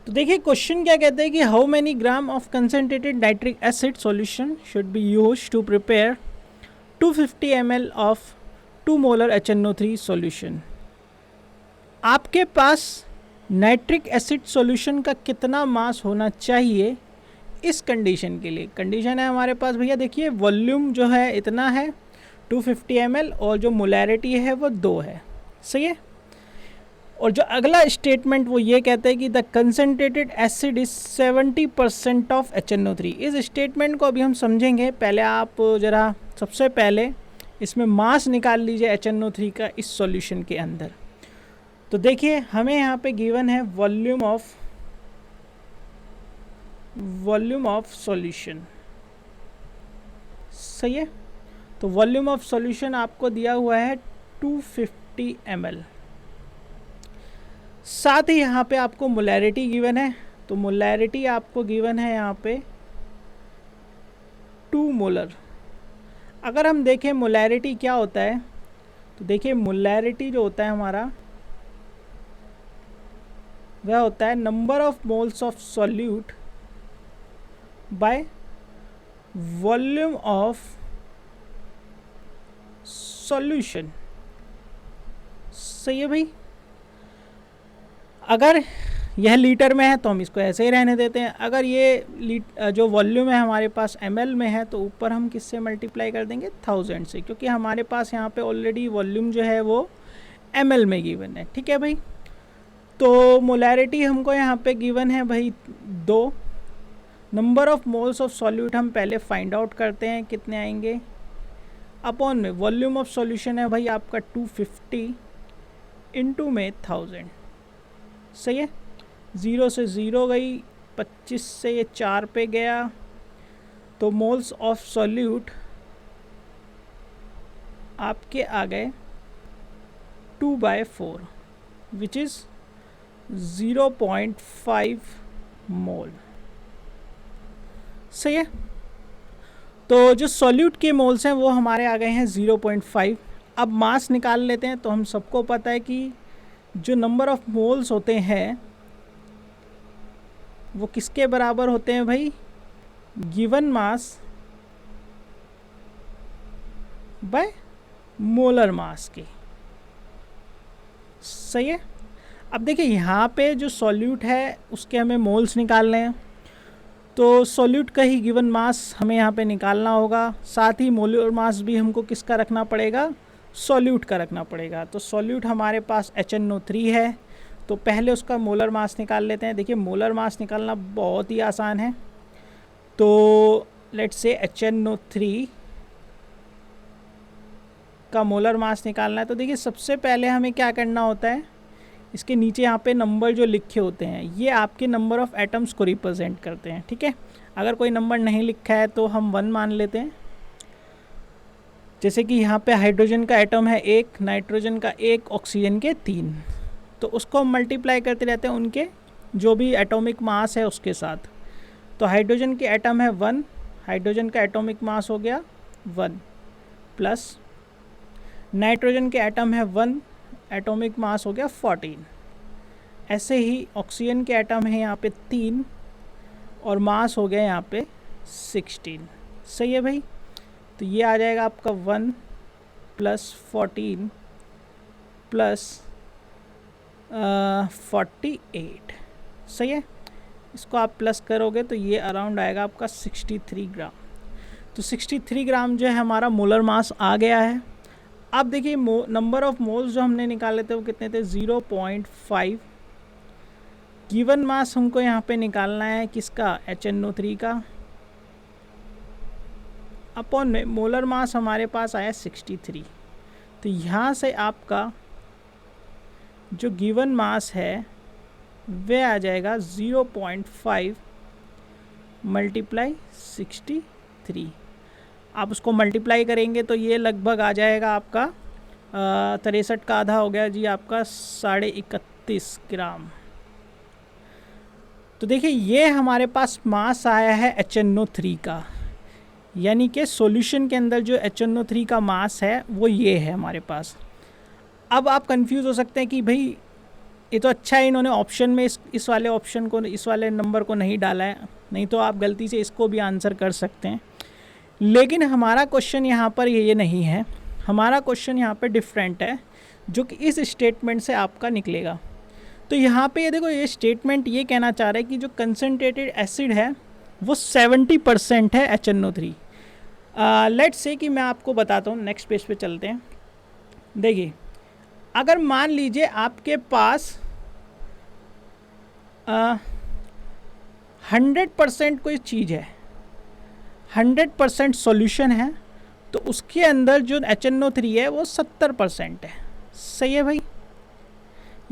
तो देखिए क्वेश्चन क्या कहते हैं कि how many gram of concentrated nitric acid solution should be used to prepare 250 ml of 2 molar HNO3 solution. आपके पास नाइट्रिक एसिड सॉल्यूशन का कितना मास होना चाहिए इस कंडीशन के लिए। कंडीशन है हमारे पास भैया, देखिए वॉल्यूम जो है इतना है 250 ml और जो मोलैरिटी है वो 2 है, सही है। और जो अगला स्टेटमेंट वो ये कहता है कि the concentrated acid is 70% of HNO3। इस स्टेटमेंट को अभी हम समझेंगे। पहले आप ज़रा सबसे पहले इसमें मास निकाल लीजिए HNO3 का इस सॉल्यूशन के अंदर। तो देखिए हमें यहाँ पे गिवन है वॉल्यूम ऑफ सॉल्यूशन, सही है। तो वॉल्यूम ऑफ सॉल्यूशन आपको दिया हुआ है 250 ml। साथ ही यहाँ पे आपको मोलैरिटी गिवन है, तो मोलैरिटी आपको गिवन है यहाँ पे 2 मोलर। अगर हम देखें मोलैरिटी क्या होता है, तो देखिए मोलैरिटी जो होता है हमारा वह होता है number of moles of solute by volume of solution, सही है भाई। अगर यह लीटर में है तो हम इसको ऐसे ही रहने देते हैं। अगर ये जो वॉल्यूम है हमारे पास ml में है तो ऊपर हम किससे मल्टीप्लाई कर देंगे 1000 से, क्योंकि हमारे पास यहाँ पे ऑलरेडी वॉल्यूम जो है वो ml में गिवन है, ठीक है भाई। तो मोलैरिटी हमको यहाँ पे गिवन है भाई 2। Number of moles of solute हम पहले फाइंड आउट करते हैं कितने आएंगे, अपॉन में वॉल्यूम ऑफ सॉल्यूशन है भाई आपका 250 इंटू में 1000, सही है। 0 से 0 गई, 25 से ये 4 पे गया, तो मोल्स ऑफ सॉल्यूट आपके आ गए 2/4 विच इज़ 0.5 मोल, सही है। तो जो सॉल्यूट के मोल्स हैं वो हमारे आ गए हैं 0.5। अब मास निकाल लेते हैं। तो हम सबको पता है कि जो नंबर ऑफ मोल्स होते हैं वो किसके बराबर होते हैं भाई, given mass by molar mass के, सही है। अब देखिए यहाँ पे जो सॉल्यूट है उसके हमें मोल्स निकालने हैं, तो सॉल्यूट का ही गिवन मास हमें यहाँ पे निकालना होगा। साथ ही मोलर मास भी हमको किसका रखना पड़ेगा, सॉल्यूट का रखना पड़ेगा। तो सॉल्यूट हमारे पास HNO3 है, तो पहले उसका मोलर मास निकाल लेते हैं। देखिए मोलर मास निकालना बहुत ही आसान है। तो लेट्स से HNO3 का मोलर मास निकालना है। तो देखिए सबसे पहले हमें क्या करना होता है, इसके नीचे यहाँ पे नंबर जो लिखे होते हैं ये आपके नंबर ऑफ़ एटम्स को रिप्रेजेंट करते हैं, ठीक है। अगर कोई नंबर नहीं लिखा है तो हम 1 मान लेते हैं। जैसे कि यहाँ पे हाइड्रोजन का एटम है 1, नाइट्रोजन का 1, ऑक्सीजन के 3, तो उसको हम मल्टीप्लाई करते रहते हैं उनके जो भी एटॉमिक मास है उसके साथ। तो हाइड्रोजन के एटम है 1, हाइड्रोजन का एटॉमिक मास हो गया 1, प्लस नाइट्रोजन के एटम है 1, एटॉमिक मास हो गया 14। ऐसे ही ऑक्सीजन के एटम है यहाँ पे 3 और मास हो गया यहाँ पे 16, सही है भाई। तो ये आ जाएगा आपका 1 + 14 + 48, सही है। इसको आप प्लस करोगे तो ये अराउंड आएगा आपका 63 ग्राम। तो 63 ग्राम जो है हमारा मोलर मास आ गया है। अब देखिए नंबर ऑफ मोल्स जो हमने निकाले थे वो कितने थे, 0.5। गिवन मास हमको यहाँ पे निकालना है किसका, HNO3 का, अपॉन में मोलर मास हमारे पास आया 63। तो यहाँ से आपका जो गिवन मास है वह आ जाएगा 0.5 × 63। आप उसको मल्टीप्लाई करेंगे तो ये लगभग आ जाएगा आपका 63 का आधा हो गया जी आपका 31.5 ग्राम। तो देखिए ये हमारे पास मास आया है HNO3 का, यानी कि सॉल्यूशन के अंदर जो HNO3 का मास है वो ये है हमारे पास। अब आप कंफ्यूज हो सकते हैं कि भाई ये तो अच्छा है इन्होंने ऑप्शन में इस वाले ऑप्शन को, इस वाले नंबर को नहीं डाला है, नहीं तो आप गलती से इसको भी आंसर कर सकते हैं। लेकिन हमारा क्वेश्चन यहाँ पर ये नहीं है, हमारा क्वेश्चन यहाँ पर डिफरेंट है, जो कि इस स्टेटमेंट से आपका निकलेगा। तो यहाँ पे ये देखो, ये स्टेटमेंट ये कहना चाह रहा है कि जो कंसनट्रेटेड एसिड है वो 70% है HNO3। लेट्स से कि मैं आपको बताता हूँ, नेक्स्ट पेज पे चलते हैं। देखिए, अगर मान लीजिए आपके पास 100% कोई चीज़ है, 100% सॉल्यूशन है, तो उसके अंदर जो HNO3 है वो 70% है। सही है भाई?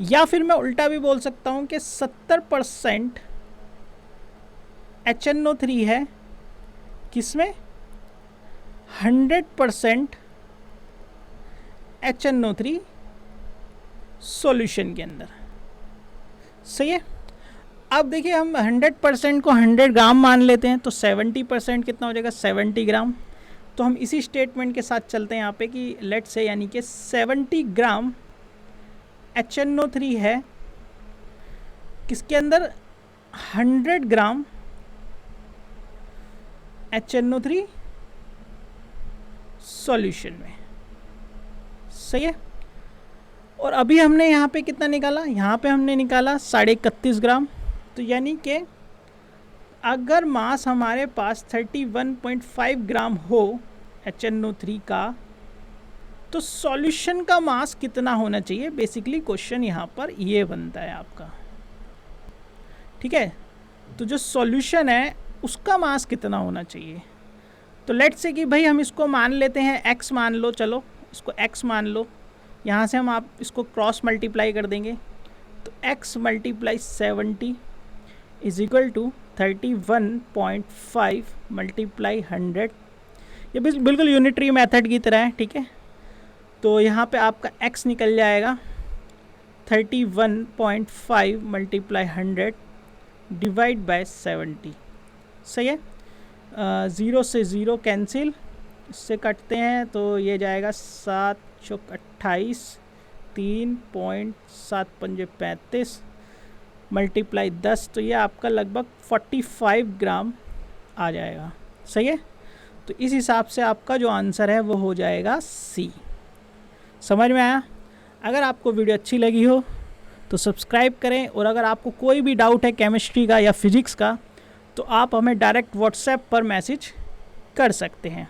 या फिर मैं उल्टा भी बोल सकता हूँ कि 70% HNO3 है किसमें? 100% HNO3 सॉल्यूशन के अंदर। सही है? अब देखिए, हम 100% को 100 ग्राम मान लेते हैं, तो 70% कितना हो जाएगा? 70 ग्राम। तो हम इसी स्टेटमेंट के साथ चलते हैं यहाँ पे कि लेट्स से, यानी कि 70 ग्राम HNO3 है किसके अंदर? 100 ग्राम HNO3 सॉल्यूशन में। सही है? और अभी हमने यहाँ पे कितना निकाला? यहाँ पे हमने निकाला 31.5 ग्राम। तो यानी कि अगर मास हमारे पास 31.5 ग्राम हो HNO3 का, तो सॉल्यूशन का मास कितना होना चाहिए? बेसिकली क्वेश्चन यहाँ पर ये बनता है आपका। ठीक है? तो जो सॉल्यूशन है उसका मास कितना होना चाहिए? तो लेट्स से कि भाई हम इसको मान लेते हैं x मान लो, चलो इसको x मान लो। यहाँ से हम आप इसको क्रॉस मल्टीप्लाई कर देंगे, तो x multiply 70 is equal to 31.5 multiply 100। ये बिल्कुल यूनिटरी मेथड की तरह है। ठीक है? तो यहाँ पे आपका x निकल जाएगा 31.5 मल्टीप्लाई 100 डिवाइड बाय 70। सही है? 0 से 0 कैंसिल, इससे कटते हैं तो ये जाएगा 7 चौक 28, 3.7 पंजे 35 मल्टीप्लाई 10, तो ये आपका लगभग 45 ग्राम आ जाएगा। सही है? तो इस हिसाब से आपका जो आंसर है वो हो जाएगा C। समझ में आया? अगर आपको वीडियो अच्छी लगी हो तो सब्सक्राइब करें, और अगर आपको कोई भी डाउट है केमिस्ट्री का या फिज़िक्स का, तो आप हमें डायरेक्ट व्हाट्सएप पर मैसेज कर सकते हैं।